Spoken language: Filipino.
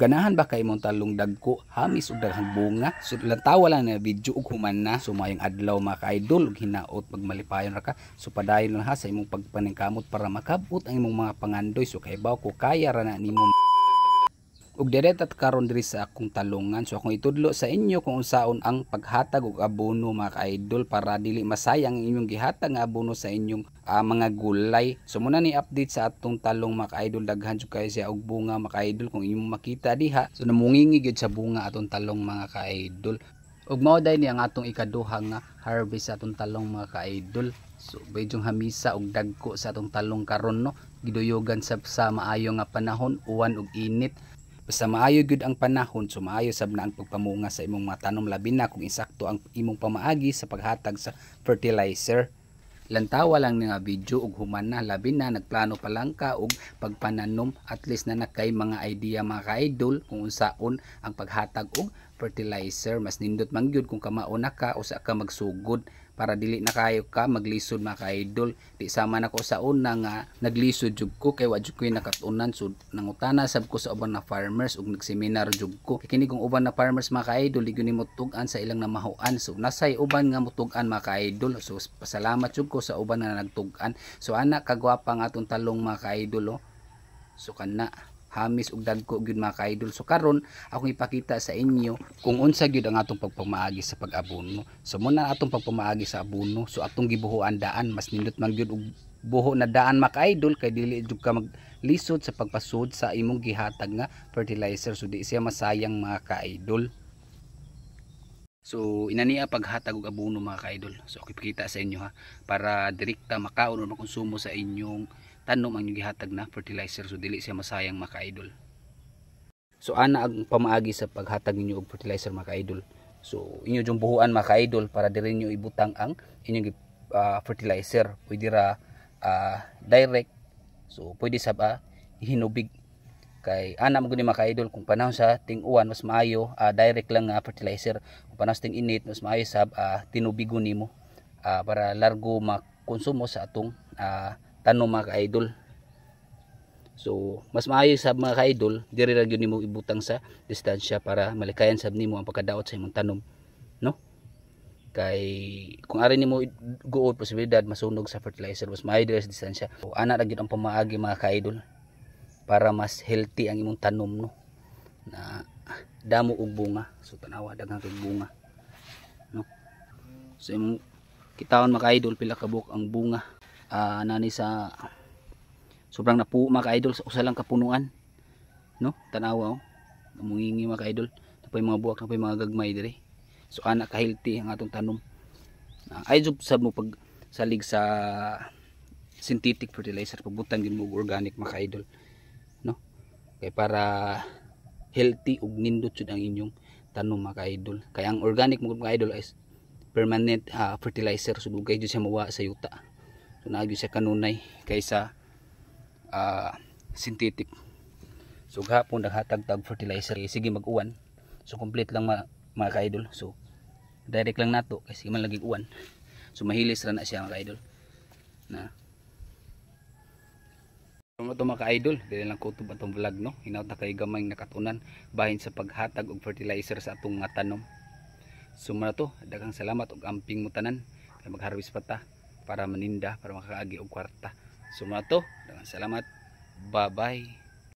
Ganahan ba kay imong talong dagko, hamis ug daghang bunga? So lantawa lang na video ug human na sumayong adlaw mga ka-idol ug hinaot pagmalipayon ra ka. So padayon lang ha sa imong pagpaningkamot para makabot ang imong mga pangandoy. So kaybaw ko kaya ra na nimo ug direta karon diri sa akong talungan. So akong itudlo sa inyo kung unsaon ang paghatag og abono mga ka-idol para dili masayang ang inyong gihatag nga abono sa inyong mga gulay. So muna ni update sa atong talong mga ka-idol, daghan jud kay siya og bunga mga ka-idol kung inyong makita diha. So namungingi gyud sa bunga atong talong mga ka-idol. Ug mao day ni ang atong ikaduha nga harvest sa atong talong mga ka-idol. So bedyong hamisa og dagko sa atong talong karon no. Giduyogan sa maayo nga panahon, uwan ug init. Basta maayo gyud ang panahon, so maayo sab na ang pagpamunga sa imong mga tanom, labi na kung insakto ang imong pamaagi sa paghatag sa fertilizer. Lantawa lang nga video ug human na, labi na nagplano pa lang ka og pagpananom, at least na nakay mga idea mga ka-idol kung unsaon ang paghatag og fertilizer. Mas nindot man gyud kung kamauna ka usa ka magsugod para dili na kayo ka maglisod mga ka-idol. Di sama na ko sa una nga naglisod jud ko kay wa jud ko nakatunan. So nangutana sab ko sa uban na farmers ug nagseminar jud ko. Kini kung uban na farmers mga ka-idol di gyud nimo tug-an sa ilang namahuan. So nasay uban nga mutug-an mga ka-idol. So pasalamat jud ko sa uban na nagtug-an. So ana kagwapa nga atong talong mga ka-idol oh. So kana hamis ug dagko gyud mga ka-idol. So karon akong ipakita sa inyo kung unsa gyud ang atong pagpamaagi sa pag-abono. So muna atong pagpamaagi sa abono. So atong gibuhuan daan, mas nindot man gyud og buho na daan mga ka-idol kay dili jud ka maglisod sa pagpasud sa imong gihatag nga fertilizer. So di siya masayang mga ka-idol. So inaniya paghatag og abono mga ka-idol. So ako ipakita sa inyo ha para direkta makaon o makonsumo sa inyong tanom ang inyong gihatag na fertilizer. So dili siya masayang mga ka-idol. So ana ang pamaagi sa paghatag ninyo og fertilizer mga ka-idol. So inyo jung buhuan mga ka-idol para diri niyo ibutang ang inyong fertilizer. Pwede ra direct. So pwede sab hinubig kay ana mo guni mga ka-idol kung panahon sa ting-uwan mas maayo direct lang nga fertilizer. Kung panahon sa ting-init mas maayo sab tinubigon nimo para largo makonsumo sa atong tanom mga ka-idol. So mas maayo sab mga ka-idol diri ra gyud nimo ibutang sa distansya para malikayan sab nimo ang pagkadaot sa imong tanom no. Kay kung ari nimo guot posibilidad masunog sa fertilizer, mas maayo diri sa distansya. So ana ra gyud ang pamaagi mga ka-idol para mas healthy ang imong tanom no na damo og bunga. So tanawa daghang kay bunga no. So imong kitahon mga ka-idol pila ka buok ang bunga nani sa sobrang napuo mga ka-idol sa usa lang kapunuan no. Tanawa namungingi mga ka-idol, napay mga buwak, napay mga gagmay diri. So ana ka healthy ang atong tanom. Ay jud sa mo pag salig sa synthetic fertilizer, pagbutang gyud mo organic mga ka-idol no. Kay para healthy ug nindot jud ang inyong tanom mga ka-idol. Kay ang organic mo mga ka-idol is permanent fertilizer, so dugay jud siya mawa sa yuta. So naagyo siya kanunay kaysa synthetic. So gahapon naghatag tag fertilizer sige mag-uwan. So complete lang mga ka-idol. So direct lang nato kasi man lagi uwan. So mahilis ra na siya mga ka-idol na. Kung ito mga ka-idol, dili lang kutob atong vlog no. Hinaut na kay gamay nakatunan bahin sa paghatag og fertilizer sa atong mga tanom. So muna to, daghang salamat og amping mo tanan kay mag-harvest pa ta para maninda para makakaagi og kwarta. So muna to, daghang salamat. Bye bye.